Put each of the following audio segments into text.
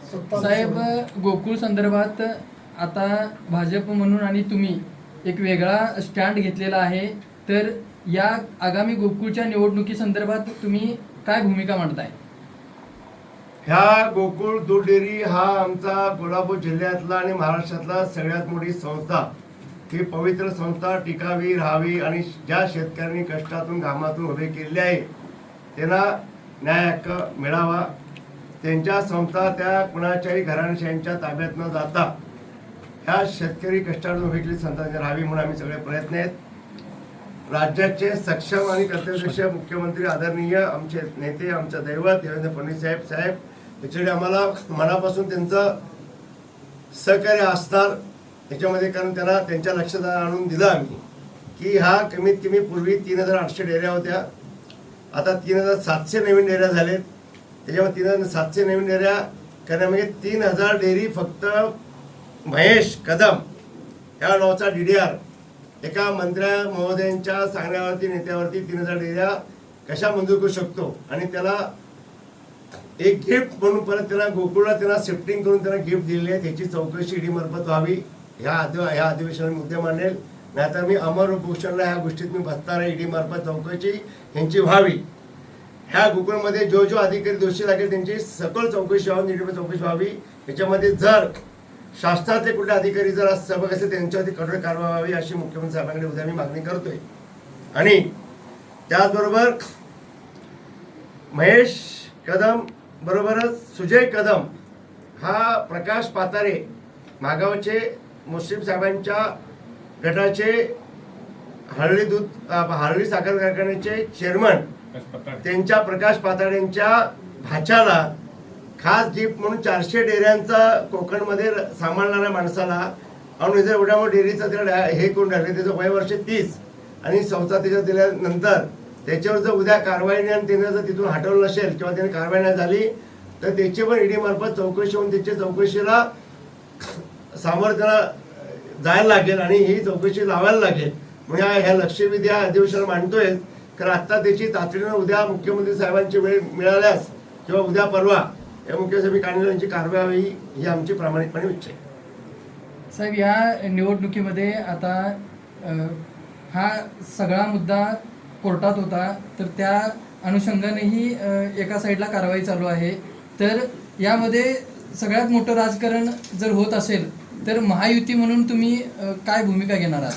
साहेब, गोकुळ संदर्भात आता भाजप म्हणून आणि तुम्ही एक वेगळा स्टँड घेतलेला आहे, तर या आगामी गोकुळच्या निवडणुकी संदर्भात तुम्ही काय भूमिका मांडताय? ह्या गोकुळ दूध डेअरी हा आमचा कोल्हापूर जिल्ह्यातला आणि महाराष्ट्रातला सगळ्यात मोठी संस्था, ही पवित्र संस्था टिकावी राहावी आणि ज्या शेतकऱ्यांनी कष्टातून घामातून उभे केले आहे त्यांना न्याय हक्क मिळावा, त्यांच्या संस्था त्या कुणाच्याही घराणेशाहींच्या ताब्यात न जाता ह्या शेतकरी कष्टातून उभी केलेली संस्था राहावी म्हणून आम्ही सगळे प्रयत्न आहेत. राज्याचे सक्षम आणि कर्तव्यदक्ष मुख्यमंत्री आदरणीय आमचे नेते, आमचं दैवत देवेंद्र फडणवीस साहेब याच्याकडे आम्हाला मनापासून त्यांचं सहकार्य असणार याच्यामध्ये, कारण त्यांना त्यांच्या लक्षात आणून दिलं आम्ही की हा कमीत कमी पूर्वी 3800 डेअऱ्या होत्या, आता 3700 नवीन डेअऱ्या झालेत. त्याच्यामध्ये 3700 नवीन डेअऱ्या करण्यामध्ये 3000 डेअरी फक्त महेश कदम या नावाचा DDR एका मंत्र्या महोदयांच्या सांगण्यावरती नेत्यावरती 3000 डेअऱ्या कशा मंजूर करू शकतो आणि त्याला एक गिफ्ट म्हणून परत त्यांना गोकुळला त्यांना शिफ्टिंग करून त्यांना गिफ्ट दिलेली आहे. त्याची चौकशी ईडी मार्फत व्हावी ह्या अधिवेशनात मुद्दे मांडेल, नाहीतर मी अमर भूषणला ह्या गोष्टीत मी बसणार आहे. ईडी मार्फत चौकशी यांची व्हावी. ह्या गोकुळमध्ये जो अधिकारी दोषी लागेल त्यांची सखोल चौकशी व्हावी, ईडी चौकशी व्हावी. याच्यामध्ये जर शासनाचे कुठले अधिकारी जर सहभाग असेल त्यांच्यावरती कठोर कारवाई व्हावी अशी मुख्यमंत्री साहेबांकडे उद्या मी मागणी करतोय. आणि त्याचबरोबर महेश कदम बरोबरच सुजय कदम हा प्रकाश पातारे मागावचे मुस्लिम साहेबांच्या गटाचे हरळी साखर कारखान्याचे चेअरमन, त्यांच्या प्रकाश पाताळेंच्या भाच्याला खास गिफ्ट म्हणून 400 डेअऱ्यांचा कोकणमध्ये सांभाळणाऱ्या माणसाला आणि जर एवढ्या मोठ्या डेअरीचं त्याला हे करून टाकले, त्याचं वय वर्ष 30 आणि संस्था त्याच्यात दिल्यानंतर त्याच्यावर जर उद्या कारवाई नाही आणि त्याने जर तिथून हटवलं नसेल किंवा त्याने कारवाई नाही झाली तर त्याची पण ईडी मार्फत चौकशी होऊन त्याच्या चौकशीला सामोरं त्याला जायला लागेल आणि ही चौकशी लावायला लागेल. म्हणजे ह्या लक्षवेधी ह्या अधिवेशन मांडतोय, कारण आत्ता त्याची तातडीनं उद्या मुख्यमंत्री साहेबांची वेळ मिळाल्यास किंवा उद्या परवा या मुख्यमंत्री काढण्याची कारवाई व्हावी ही आमची प्रामाणिकपणे इच्छा आहे. साहेब, या निवडणुकीमध्ये आता हा सगळा मुद्दा कोर्टात होता, तर त्या अनुषंगानेही एका साईडला कारवाई चालू आहे. तर यामध्ये सगळ्यात मोठं राजकारण जर होत असेल तर महायुती म्हणून तुम्ही काय भूमिका घेणार आहात?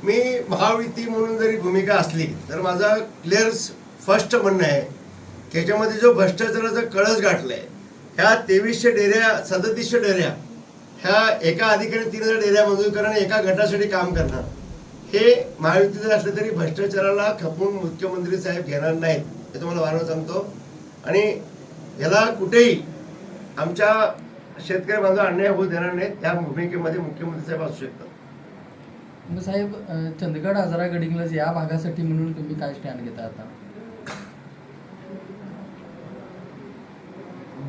मी महायुती म्हणून जरी भूमिका असली तर माझा क्लिअर फर्स्ट म्हणणं आहे की याच्यामध्ये जो भ्रष्टाचाराचा कळस गाठलाय, ह्या 2300 डेअऱ्या 3700 डेअऱ्या ह्या एका अधिकाऱ्याने 3000 डेअऱ्या मंजूर करणं, एका गटासाठी काम करणं, हे महायुतीचं असलं तरी भ्रष्टाचाराला खपवून मुख्यमंत्री साहेब घेणार नाहीत हे तुम्हाला वारंवार सांगतो. आणि याला कुठेही आमच्या शेतकरी बांधव अन्याय होऊ देणार नाहीत. त्या भूमिकेमध्ये मुख्यमंत्री साहेब असू शकतात. मग साहेब, चंदगड आजरा गडिंग्लज या भागासाठी म्हणून तुम्ही काय स्टँड घेता? आता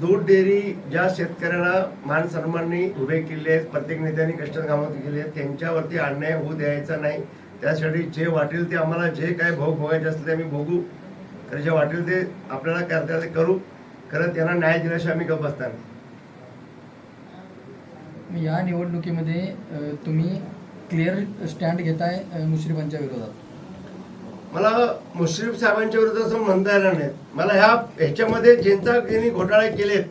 दूध डेअरी ज्या शेतकऱ्यांना मान सन्माननी उभे केले आहेत, प्रत्येक नेत्यांनी कष्ट कामात केले आहेत, त्यांच्यावरती अन्याय होऊ द्यायचा नाही. त्यासाठी जे वाटेल ते आम्हाला जे काय भोग भोगायचे असले आम्ही भोगू, तर जे वाटेल ते आपल्याला करता ते करू. खरं त्यांना न्याय दिल्याशिवाय आम्ही गप्प बसणार नाही. या निवडणुकीमध्ये तुम्ही क्लिअर स्टँड घेताय मुश्रीफांच्या विरोधात? मला मुश्रीफ साहेबांच्या विरुद्ध असं म्हणता येणार नाही. मला ह्याच्यामध्ये ज्यांनी घोटाळे केलेत,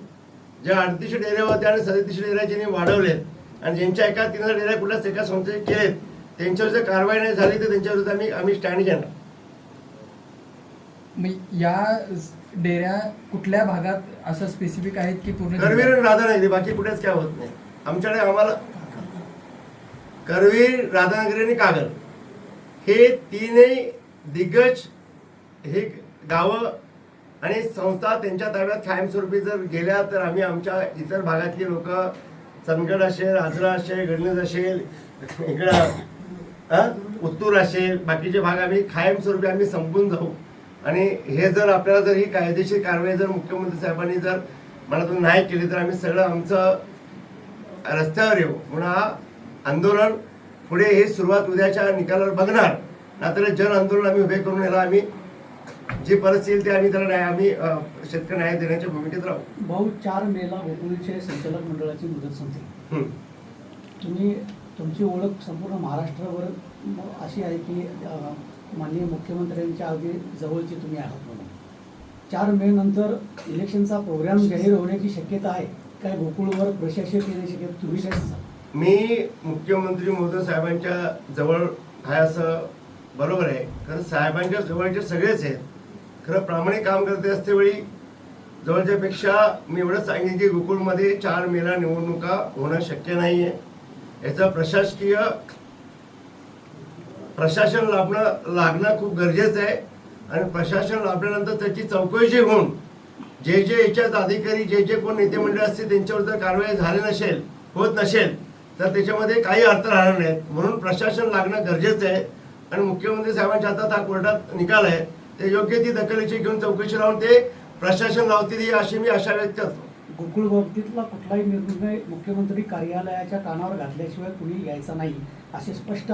ज्या 3800 डेअऱ्या होत्या आणि 3700 डेअऱ्या ज्यांनी वाढवलेत आणि ज्यांच्या एका 3000 डेअऱ्या कुठल्याच एका संस्थेत केलेत, त्यांच्यावर जर कारवाई नाही झाली तर त्यांच्या विरुद्ध आम्ही स्टँड घेणार. या डेअऱ्या कुठल्या भागात असं स्पेसिफिक आहेत की पूर्ण करवीर राधानगरी, बाकी कुठेच काय होत नाही आमच्याकडे. आम्हाला करवीर, राधानगरी आणि कागल हे तीनही दिग्गज हे गावं आणि संस्था त्यांच्या ताब्यात कायमस्वरूपी जर गेल्या तर आम्ही आमच्या इतर भागातली लोक, चंदगड असेल, आजरा असेल, गडनज असेल, इकडं उत्तूर असेल, बाकीचे भाग आम्ही कायमस्वरूपी आम्ही संपून जाऊ. आणि हे जर आपल्याला जर ही कायदेशीर कारवाई जर मुख्यमंत्री साहेबांनी जर मनातून नाही केली तर आम्ही सगळं आमचं रस्त्यावर येऊ. म्हणून हा आंदोलन पुढे हे सुरुवात उद्याच्या निकालावर बघणार, नाहीतर जन आंदोलन आम्ही उभे करून याला आम्ही जी परिस्थिती येईल ते आम्ही त्याला शेतकरी न्याय देण्याच्या भूमिकेत राहू. भाऊ 4 मेला गोकुळचे संचालक मंडळाची मुदत संपते. हं. तुम्ही तुमची ओळख संपूर्ण महाराष्ट्रावर अशी आहे की माननीय मुख्यमंत्र्यांच्या अगदी जवळचे तुम्ही आहात म्हणून. 4 मे नंतर इलेक्शनचा प्रोग्राम जाहीर होण्याची शक्यता आहे काय? गोकुळवर प्रशासक येण्याची शक्यता तुम्ही काय सांगाल? मी मुख्यमंत्री महोदय साहेबांच्या जवळ आहे असं बरोबर आहे, कारण साहेबांच्या जवळचे सगळेच आहेत. खरं प्रामाणिक काम करते असतेवेळी जवळच्यापेक्षा मी एवढंच सांगेन की गोकुळमध्ये 4 मेला निवडणुका होणं शक्य नाही आहे. याचं प्रशासन लागणं खूप गरजेचं आहे आणि प्रशासन लाभल्यानंतर त्याची चौकशी होऊन जे याच्यात अधिकारी जे कोण नेते मंडळ असतील त्यांच्यावर जर कारवाई झाली होत नसेल तर त्याच्यामध्ये काही अर्थ राहणार नाहीत. म्हणून प्रशासन लागणं गरजेचं आहे आणि मुख्यमंत्री साहेबांच्या हातात हा कोर्टात निकाल आहे, ते योग्य ती दखलीची घेऊन चौकशी लावून ते प्रशासन लावतील अशी मी आशा व्यक्त करतो. गोकुळ बाबतीतला कुठलाही निर्णय मुख्यमंत्री कार्यालयाच्या कानावर घातल्याशिवाय कुणी घ्यायचा नाही असे स्पष्ट